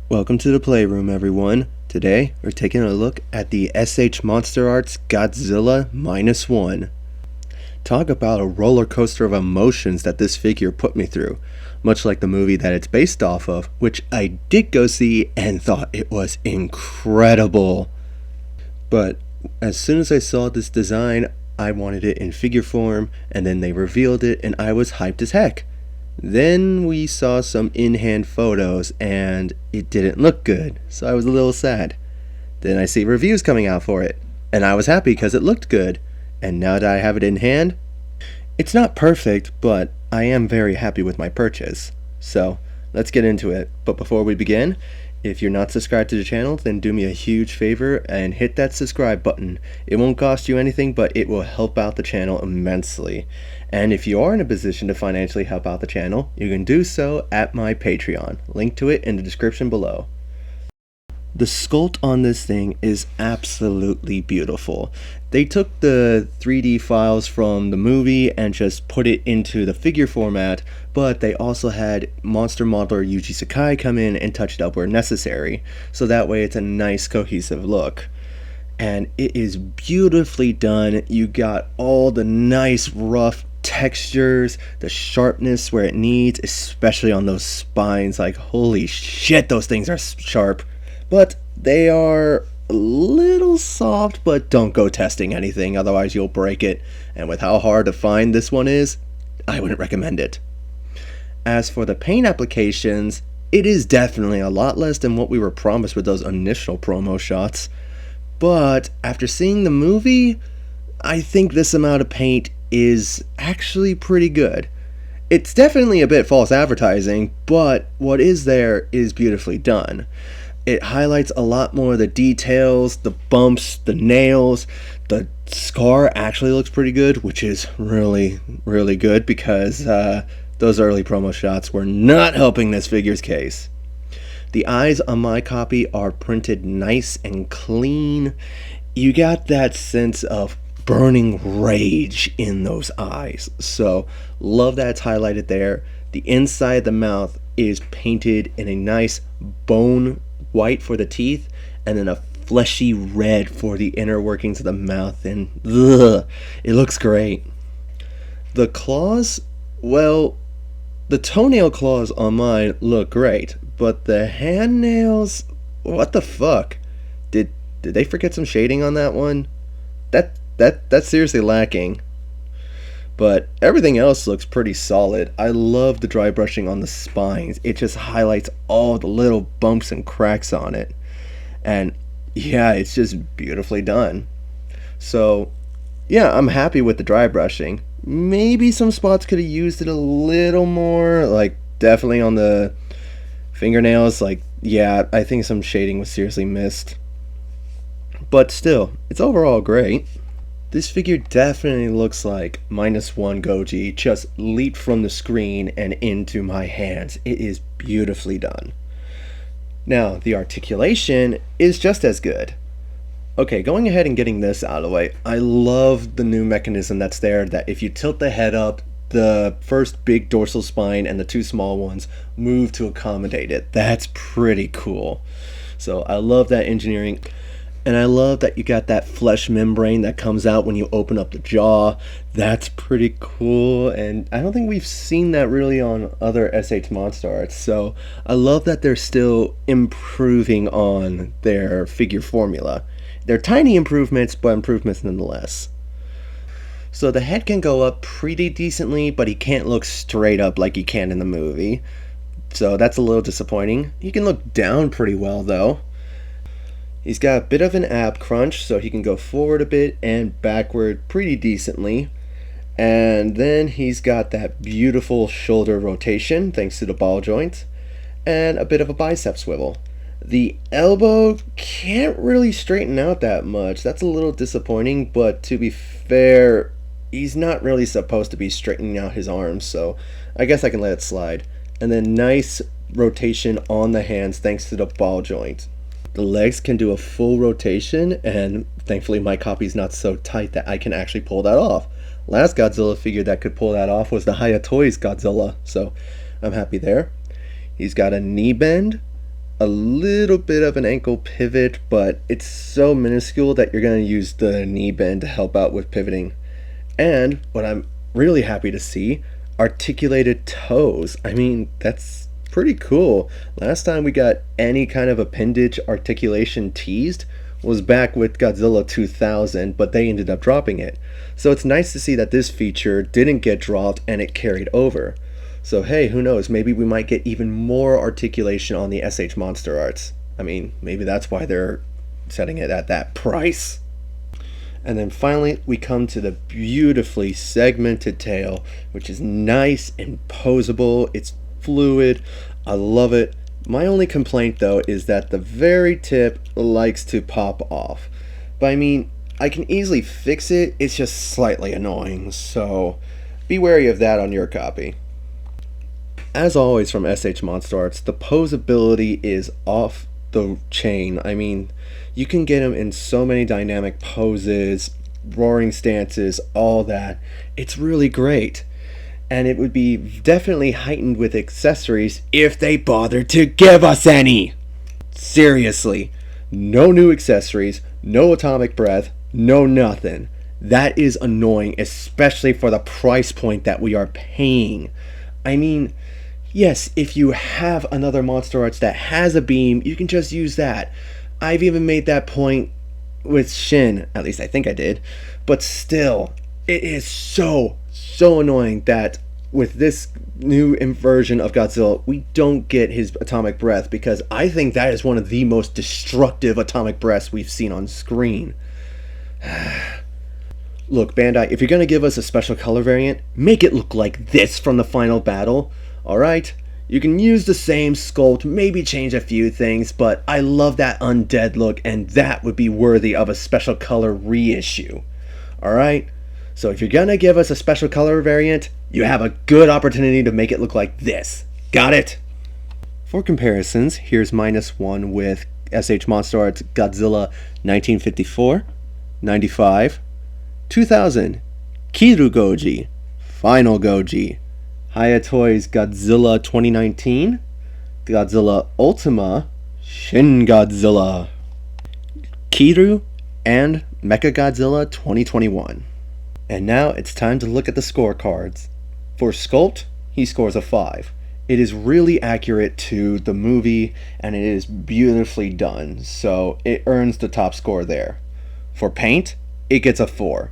Welcome to the Playroom, everyone. Today, we're taking a look at the Monsterarts Godzilla -1. Talk about a roller coaster of emotions that this figure put me through, much like the movie that it's based off of, which I did go see and thought it was incredible. But as soon as I saw this design, I wanted it in figure form, and then they revealed it, and I was hyped as heck. Then we saw some in-hand photos and it didn't look good, so I was a little sad. Then I see reviews coming out for it, and I was happy because it looked good. And now that I have it in hand, it's not perfect, but I am very happy with my purchase. So let's get into it. But before we begin, if you're not subscribed to the channel, then do me a huge favor and hit that subscribe button. It won't cost you anything, but it will help out the channel immensely. And if you are in a position to financially help out the channel, you can do so at my Patreon. Link to it in the description below. The sculpt on this thing is absolutely beautiful. They took the 3D files from the movie and just put it into the figure format, but they also had monster modeler Yuji Sakai come in and touch it up where necessary, so that way it's a nice cohesive look. And it is beautifully done. You got all the nice rough textures, the sharpness where it needs, especially on those spines. Like, holy shit, those things are sharp. But they are a little soft, but don't go testing anything, otherwise you'll break it. And with how hard to find this one is, I wouldn't recommend it. As for the paint applications, it is definitely a lot less than what we were promised with those initial promo shots. But after seeing the movie, I think this amount of paint is actually pretty good. It's definitely a bit false advertising, but what is there is beautifully done. It highlights a lot more of the details, the bumps, the nails. The scar actually looks pretty good, which is really, really good because those early promo shots were not helping this figure's case. The eyes on my copy are printed nice and clean. You got that sense of burning rage in those eyes, so love that it's highlighted there. The inside of the mouth is painted in a nice bone white for the teeth, and then a fleshy red for the inner workings of the mouth, and it looks great. The claws, well, the toenail claws on mine look great, but the hand nails, what the fuck? Did they forget some shading on that one? That's seriously lacking. But everything else looks pretty solid. I love the dry brushing on the spines. It just highlights all the little bumps and cracks on it. And yeah, it's just beautifully done. So yeah, I'm happy with the dry brushing. Maybe some spots could have used it a little more, like definitely on the fingernails. Like, yeah, I think some shading was seriously missed. But still, it's overall great. This figure definitely looks like -1 Goji just leaped from the screen and into my hands. It is beautifully done. Now, the articulation is just as good. Okay, going ahead and getting this out of the way, I love the new mechanism that's there, that if you tilt the head up, the first big dorsal spine and the two small ones move to accommodate it. That's pretty cool. So I love that engineering. And I love that you got that flesh membrane that comes out when you open up the jaw. That's pretty cool, and I don't think we've seen that really on other Monsterarts. So I love that they're still improving on their figure formula. They're tiny improvements, but improvements nonetheless. So the head can go up pretty decently, but he can't look straight up like he can in the movie. So that's a little disappointing. He can look down pretty well though. He's got a bit of an ab crunch, so he can go forward a bit and backward pretty decently. And then he's got that beautiful shoulder rotation thanks to the ball joint, and a bit of a bicep swivel. The elbow can't really straighten out that much. That's a little disappointing, but to be fair, he's not really supposed to be straightening out his arms, so I guess I can let it slide. And then nice rotation on the hands thanks to the ball joint. The legs can do a full rotation, and thankfully my copy's not so tight that I can actually pull that off. Last Godzilla figure that could pull that off was the Hayatoi's Godzilla, so I'm happy there. He's got a knee bend, a little bit of an ankle pivot, but it's so minuscule that you're going to use the knee bend to help out with pivoting. And what I'm really happy to see, articulated toes. I mean, that's pretty cool. Last time we got any kind of appendage articulation teased was back with Godzilla 2000, but they ended up dropping it. So it's nice to see that this feature didn't get dropped and it carried over. So hey, who knows, maybe we might get even more articulation on the SH Monsterarts. I mean, maybe that's why they're setting it at that price. And then finally, we come to the beautifully segmented tail, which is nice and posable. It's fluid. I love it. My only complaint though is that the very tip likes to pop off. But I mean, I can easily fix it. It's just slightly annoying. So be wary of that on your copy. As always from SH Monsterarts, the poseability is off the chain. I mean, you can get them in so many dynamic poses, roaring stances, all that. It's really great. And it would be definitely heightened with accessories if they bothered to give us any. Seriously, no new accessories, no atomic breath, no nothing. That is annoying, especially for the price point that we are paying. I mean, yes, if you have another Monsterarts that has a beam, you can just use that. I've even made that point with Shin, at least I think I did. But still, it is so annoying that with this new version of Godzilla, we don't get his atomic breath, because I think that is one of the most destructive atomic breaths we've seen on screen. Look, Bandai, if you're going to give us a special color variant, make it look like this from the final battle. Alright? You can use the same sculpt, maybe change a few things, but I love that undead look, and that would be worthy of a special color reissue. Alright? So if you're gonna give us a special color variant, you have a good opportunity to make it look like this. Got it? For comparisons, here's -1 with SH Monsterarts Godzilla 1954, 95, 2000, Kiru Goji, Final Goji, Hayatoi's Godzilla 2019, Godzilla Ultima, Shin Godzilla, Kiru, and Mechagodzilla 2021. And now it's time to look at the scorecards. For Sculpt, he scores a 5. It is really accurate to the movie, and it is beautifully done, so it earns the top score there. For Paint, it gets a 4.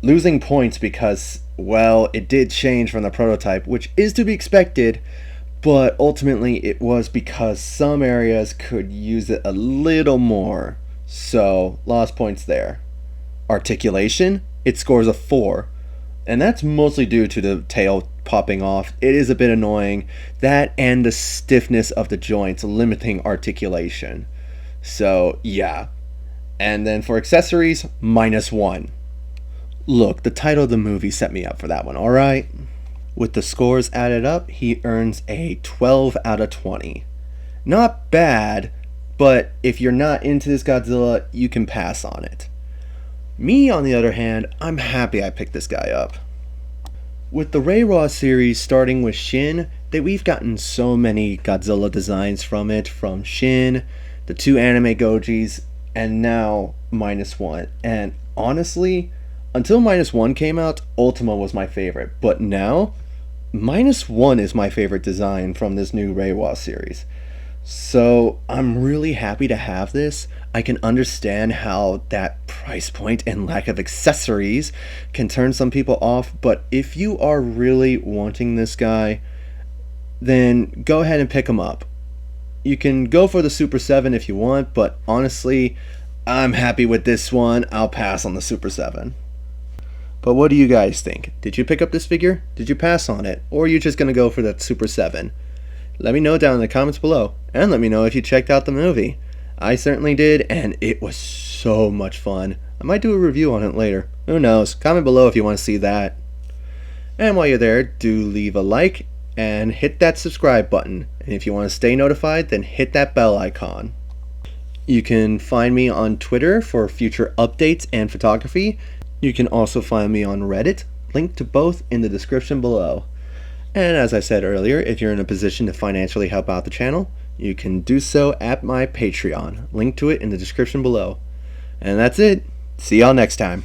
Losing points because, well, it did change from the prototype, which is to be expected, but ultimately it was because some areas could use it a little more, so lost points there. Articulation, it scores a 4, and that's mostly due to the tail popping off. It is a bit annoying, that and the stiffness of the joints limiting articulation. So yeah. And then for accessories, -1. Look, the title of the movie set me up for that one, alright? With the scores added up, he earns a 12 out of 20. Not bad, but if you're not into this Godzilla, you can pass on it. Me, on the other hand, I'm happy I picked this guy up. With the Reiwa series starting with Shin, we've gotten so many Godzilla designs from it, from Shin, the 2 anime Gojis, and now -1. And honestly, until -1 came out, Ultima was my favorite, but now, -1 is my favorite design from this new Reiwa series. So I'm really happy to have this. I can understand how that price point and lack of accessories can turn some people off, but if you are really wanting this guy, then go ahead and pick him up. You can go for the Super 7 if you want, but honestly, I'm happy with this one. I'll pass on the Super 7. But what do you guys think? Did you pick up this figure? Did you pass on it? Or are you just going to go for that Super 7? Let me know down in the comments below, and let me know if you checked out the movie. I certainly did, and it was so much fun. I might do a review on it later. Who knows? Comment below if you want to see that. And while you're there, do leave a like and hit that subscribe button. And if you want to stay notified, then hit that bell icon. You can find me on Twitter for future updates and photography. You can also find me on Reddit, linked to both in the description below. And as I said earlier, if you're in a position to financially help out the channel, you can do so at my Patreon. Link to it in the description below. And that's it. See y'all next time.